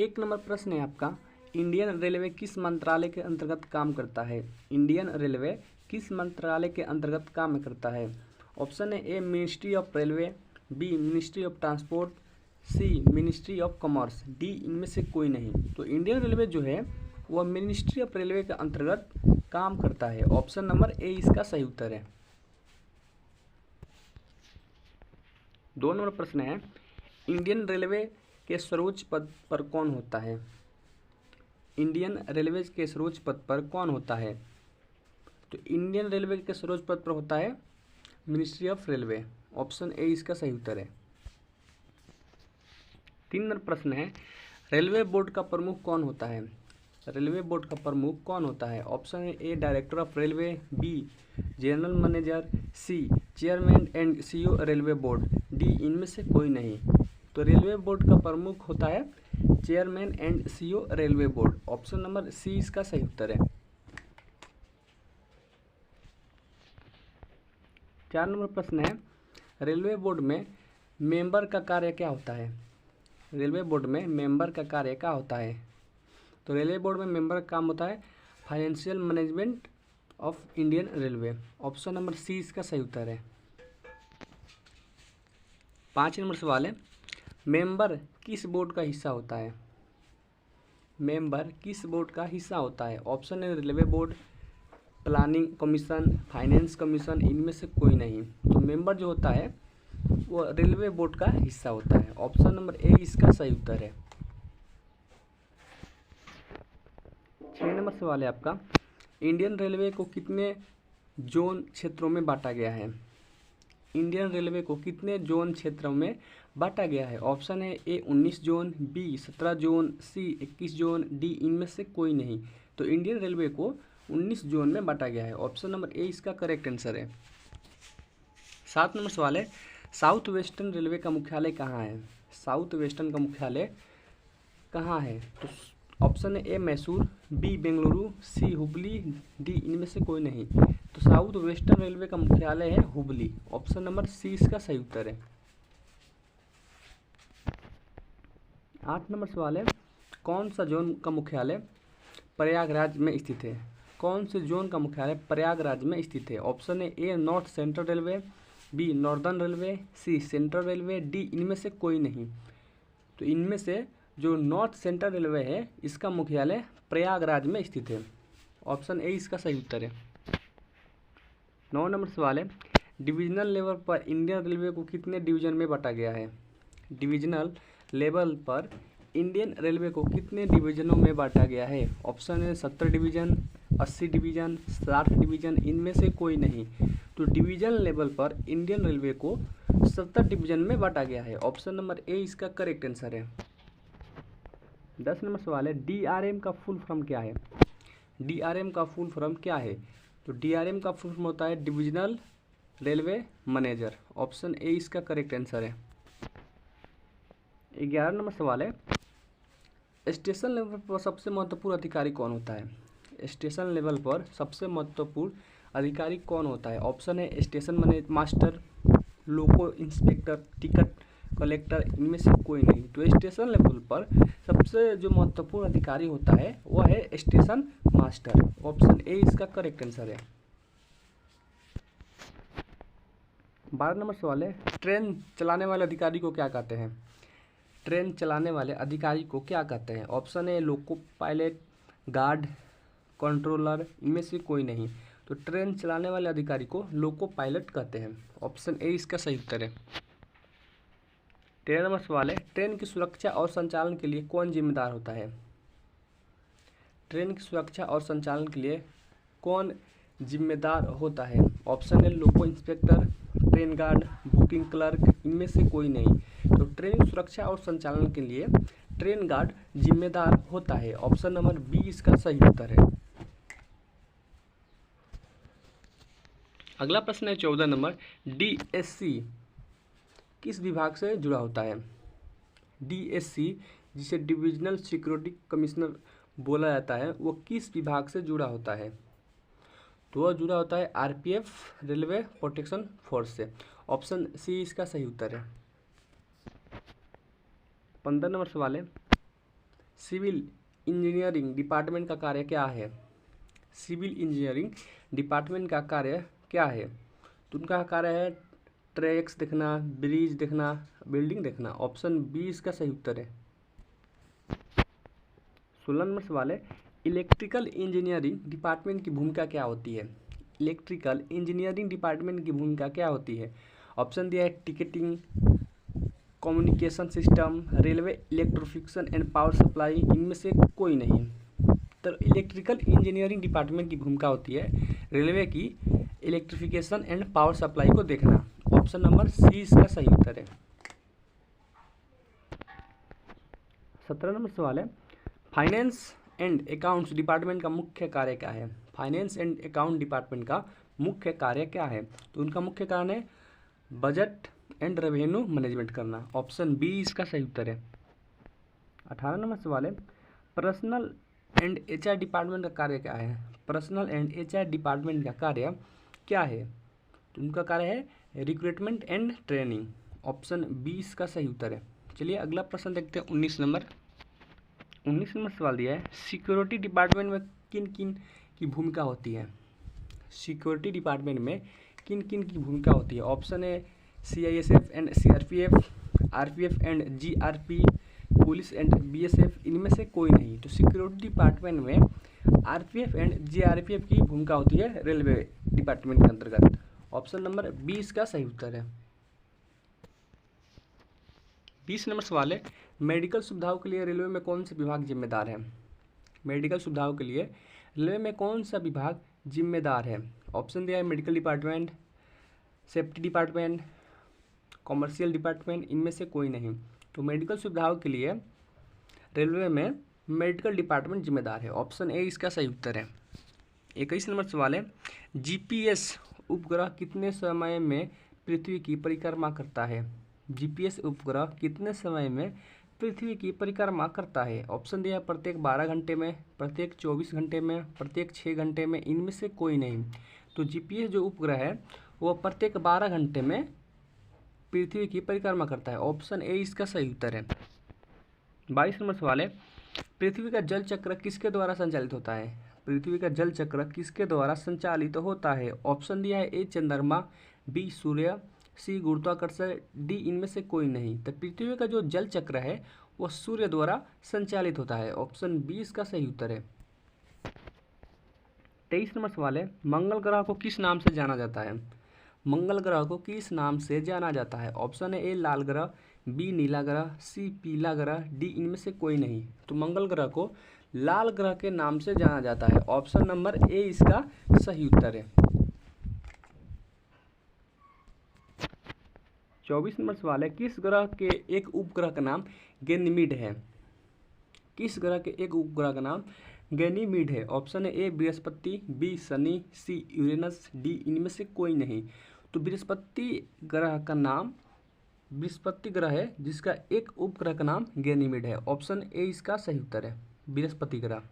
एक नंबर प्रश्न है आपका, इंडियन रेलवे किस मंत्रालय के अंतर्गत काम करता है? इंडियन रेलवे किस मंत्रालय के अंतर्गत काम करता है? ऑप्शन है A ministry of railway, B ministry of transport, C ministry of commerce, D इनमें से कोई नहीं। तो इंडियन रेलवे जो है वह मिनिस्ट्री ऑफ रेलवे के अंतर्गत काम करता है। ऑप्शन नंबर ए इसका सही उत्तर है। 2 नंबर प्रश्न है, इंडियन रेलवे के सर्वोच्च पद पर कौन होता है? इंडियन रेलवे के सर्वोच्च पद पर कौन होता है? तो इंडियन रेलवे के सर्वोच्च पद पर होता है ministry of railway. Option A इसका सही उत्तर है। 3 नंबर प्रश्न है, रेलवे बोर्ड का प्रमुख कौन होता है? रेलवे बोर्ड का प्रमुख कौन होता है? ऑप्शन है A director of railway, B general manager, C chairman and CEO railway board, D इनमें से कोई नहीं। तो रेलवे बोर्ड का प्रमुख होता है chairman and CEO railway board. Option number C इसका सही उत्तर है। 4 नंबर प्रश्न है, रेलवे बोर्ड में मेंबर का कार्य क्या होता है? रेलवे बोर्ड में मेंबर का कार्य क्या होता है? तो रेलवे बोर्ड में मेंबर का काम होता है financial management of Indian railway. Option number C इसका सही उत्तर है। 5 नंबर सवाल है, मेंबर किस बोर्ड का हिस्सा होता है? मेंबर किस बोर्ड का हिस्सा होता है? ऑप्शन है railway board, planning commission, finance commission, इनमें से कोई नहीं। तो मेंबर जो होता है वो रेलवे बोर्ड का हिस्सा होता है। ऑप्शन नंबर ए इसका सही उत्तर है। 6 नंबर सवाल है आपका, इंडियन रेलवे को कितने जोन क्षेत्रों में बांटा गया है? इंडियन रेलवे को कितने जोन क्षेत्रों में बांटा गया है? ऑप्शन है ए 19 जोन, बी 17 जोन, सी 21 जोन, डी इनमें से कोई नहीं। तो इंडियन रेलवे को 19 जोन में बांटा गया है। ऑप्शन नंबर ए इसका करेक्ट आंसर है। 7 नंबर सवाल है, साउथ वेस्टर्न रेलवे का मुख्यालय कहाँ है? साउथ वेस्टर्न का मुख्यालय कहाँ है? तो ऑप्शन है ए मैसूर, बी बेंगलुरु, सी हुबली, डी इनमें से कोई नहीं। तो साउथ वेस्टर्न रेलवे का मुख्यालय है हुबली। ऑप्शन नंबर सी इसका सही उत्तर है। 8 नंबर सवाल है, कौन सा जोन का मुख्यालय प्रयागराज में स्थित है? कौन से जोन का मुख्यालय प्रयागराज में स्थित है? ऑप्शन है A North Central Railway, B Northern Railway, C Central Railway, D इनमें से कोई नहीं। तो इनमें से जो नॉर्थ सेंट्रल रेलवे है इसका मुख्यालय प्रयागराज में स्थित है। ऑप्शन ए इसका सही उत्तर है। 9 नंबर सवाल है, डिविजनल लेवल पर इंडियन रेलवे को कितने डिवीजन में बांटा गया है? डिविजनल लेवल पर इंडियन रेलवे को कितने डिवीजनों में बांटा गया है? ऑप्शन है 70 डिवीजन, 80 डिवीजन, 60 डिवीजन, इनमें से कोई नहीं। तो डिवीजन लेवल पर इंडियन रेलवे को 70 डिवीजन में बांटा गया है। ऑप्शन नंबर ए इसका करेक्ट आंसर है। 10 नंबर सवाल है, डीआरएम का फुल फॉर्म क्या है? डीआरएम का फुल फॉर्म क्या है? तो डीआरएम का फुल फॉर्म होता है divisional railway manager. Option A इसका करेक्ट आंसर है। 11 नंबर सवाल है, स्टेशन लेवल पर सबसे महत्वपूर्ण अधिकारी कौन होता है? स्टेशन लेवल पर सबसे महत्वपूर्ण अधिकारी कौन होता है? ऑप्शन है स्टेशन मास्टर, लोको इंस्पेक्टर, टिकट कलेक्टर, इनमें से कोई नहीं। तो स्टेशन लेवल पर सबसे जो महत्वपूर्ण अधिकारी होता है वह है स्टेशन मास्टर। ऑप्शन ए इसका करेक्ट आंसर है। 12 नंबर सवाल है, ट्रेन चलाने वाले अधिकारी को क्या कहते हैं? ट्रेन चलाने वाले अधिकारी को क्या कहते हैं? ऑप्शन है लोको पायलट, गार्ड, कंट्रोलर, इनमें से कोई नहीं। तो ट्रेन चलाने वाले अधिकारी को लोको पायलट कहते हैं। ऑप्शन ए इसका सही उत्तर है। 13 नंबर सवाल है, ट्रेन की सुरक्षा और संचालन के लिए कौन जिम्मेदार होता है? ट्रेन की सुरक्षा और संचालन के लिए कौन जिम्मेदार होता है? ऑप्शन है loco inspector, train guard, booking clerk, इनमें से कोई नहीं। तो ट्रेन की सुरक्षा और संचालन के लिए ट्रेन गार्ड जिम्मेदार होता है। ऑप्शन नंबर बी इसका सही उत्तर है। अगला प्रश्न है 14 नंबर, डीएससी किस विभाग से जुड़ा होता है? डीएससी जिसे डिविजनल सिक्योरिटी कमिश्नर बोला जाता है वो किस विभाग से जुड़ा होता है? तो वह जुड़ा होता है आरपीएफ रेलवे प्रोटेक्शन फोर्स से। ऑप्शन सी इसका सही उत्तर है। 15 नंबर सवाल है, सिविल इंजीनियरिंग डिपार्टमेंट का कार्य क्या है? सिविल इंजीनियरिंग डिपार्टमेंट का कार्य क्या है? तो उनका कार्य है ट्रैक्स देखना, ब्रिज देखना, बिल्डिंग देखना। ऑप्शन बी इसका सही उत्तर है। 16 नंबर सवाल है, इलेक्ट्रिकल इंजीनियरिंग डिपार्टमेंट की भूमिका क्या होती है? इलेक्ट्रिकल इंजीनियरिंग डिपार्टमेंट की भूमिका क्या होती है? ऑप्शन दिया है ticketing, communication system, railway electrification and power supply, इनमें से कोई नहीं। तो इलेक्ट्रिकल इंजीनियरिंग डिपार्टमेंट की भूमिका होती है रेलवे की इलेक्ट्रिफिकेशन एंड पावर सप्लाई को देखना। ऑप्शन नंबर सी इसका सही उत्तर है। 17 नंबर सवाल है, फाइनेंस एंड अकाउंट्स डिपार्टमेंट का मुख्य कार्य क्या है? फाइनेंस एंड अकाउंट डिपार्टमेंट का मुख्य कार्य क्या है? तो उनका मुख्य कार्य है बजट एंड रेवेन्यू मैनेजमेंट करना। ऑप्शन बी इसका सही उत्तर है। 18 नंबर सवाल है, पर्सनल एंड एचआर डिपार्टमेंट का कार्य क्या है? पर्सनल एंड एचआर डिपार्टमेंट का कार्य क्या है? तो उनका कार्य है recruitment and training. Option B इसका सही उत्तर है। चलिए अगला प्रश्न देखते हैं। 19 नंबर सवाल दिया है, सिक्योरिटी डिपार्टमेंट में किन किन की भूमिका होती है? सिक्योरिटी डिपार्टमेंट में किन किन की भूमिका होती है? ऑप्शन है CISF and CRPF, RPF and GRP, police and BSF, इनमें से कोई नहीं। तो सिक्योरिटी डिपार्टमेंट में आरपीएफ एंड जीआरपीएफ की भूमिका होती है रेलवे डिपार्टमेंट के अंतर्गत। ऑप्शन नंबर 20 का सही उत्तर है। 20 नंबर सवाल है, मेडिकल सुविधाओं के लिए रेलवे में कौन सा विभाग जिम्मेदार है? मेडिकल सुविधाओं के लिए रेलवे में कौन सा विभाग जिम्मेदार है? ऑप्शन दिया है medical department, safety department, commercial department, इनमें से कोई नहीं। तो मेडिकल सुविधाओं के लिए रेलवे में मेडिकल डिपार्टमेंट जिम्मेदार है। ऑप्शन ए इसका सही उत्तर है। 21 नंबर सवाल है, जीपीएस उपग्रह कितने समय में पृथ्वी की परिक्रमा करता है? जीपीएस उपग्रह कितने समय में पृथ्वी की परिक्रमा करता है? ऑप्शन दिया है प्रत्येक 12 घंटे में, प्रत्येक 24 घंटे में, प्रत्येक 6 घंटे में, इनमें से कोई नहीं। तो जीपीएस जो उपग्रह है वो प्रत्येक 12 घंटे में पृथ्वी की परिक्रमा करता है। ऑप्शन ए इसका सही उत्तर है। 22 नंबर सवाल है, पृथ्वी का जल चक्र किसके द्वारा संचालित होता है? पृथ्वी का जल चक्र किसके द्वारा संचालित होता है? ऑप्शन दिया है ए चंद्रमा, बी सूर्य, सी गुरुत्वाकर्षण, डी इनमें से कोई नहीं। तो पृथ्वी का जो जल चक्र है वो सूर्य द्वारा संचालित होता है। ऑप्शन बी इसका सही उत्तर है। 23 नंबर सवाल है, मंगल ग्रह को किस नाम से जाना जाता है? मंगल ग्रह को किस नाम से जाना जाता है? ऑप्शन है ए लाल ग्रह, बी नीला ग्रह, सी पीला ग्रह, डी इनमें से कोई नहीं। तो मंगल ग्रह को लाल ग्रह के नाम से जाना जाता है। ऑप्शन नंबर ए इसका सही उत्तर है। 24 नंबर सवाल है, किस ग्रह के एक उपग्रह का नाम गैनीमीड है? किस ग्रह के एक उपग्रह का नाम गैनीमीड है? ऑप्शन है ए बृहस्पति, बी शनि, सी यूरेनस, डी इनमें से कोई नहीं। तो बृहस्पति ग्रह का नाम बृहस्पति ग्रह है जिसका एक उपग्रह का नाम गैनीमीड है। ऑप्शन ए इसका सही उत्तर है, बृहस्पति ग्रह।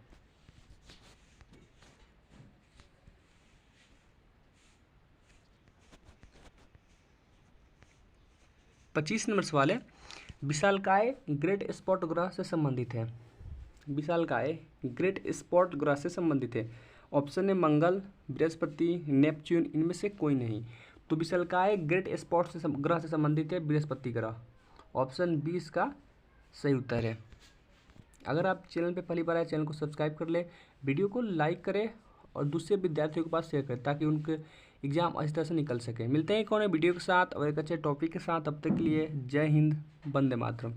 25 नंबर सवाल है, विशालकाय ग्रेट स्पॉट ग्रह से संबंधित है? विशालकाय ग्रेट स्पॉट ग्रह से संबंधित है। ऑप्शन है मंगल, बृहस्पति, नेपच्यून, इनमें से कोई नहीं। तो विशालकाय ग्रेट स्पॉट से ग्रह से संबंधित है बृहस्पति ग्रह। ऑप्शन 20 का सही उत्तर है। अगर आप चैनल पे पहली बार आए, चैनल को सब्सक्राइब कर ले, वीडियो को लाइक करें और दूसरे विद्यार्थियों के पास शेयर करें ताकि उनके एग्जाम अच्छी तरह से निकल सके। मिलते हैं कौन वीडियो के साथ और एक अच्छे टॉपिक के साथ। तब तक के लिए जय हिंद, वंदे मातरम।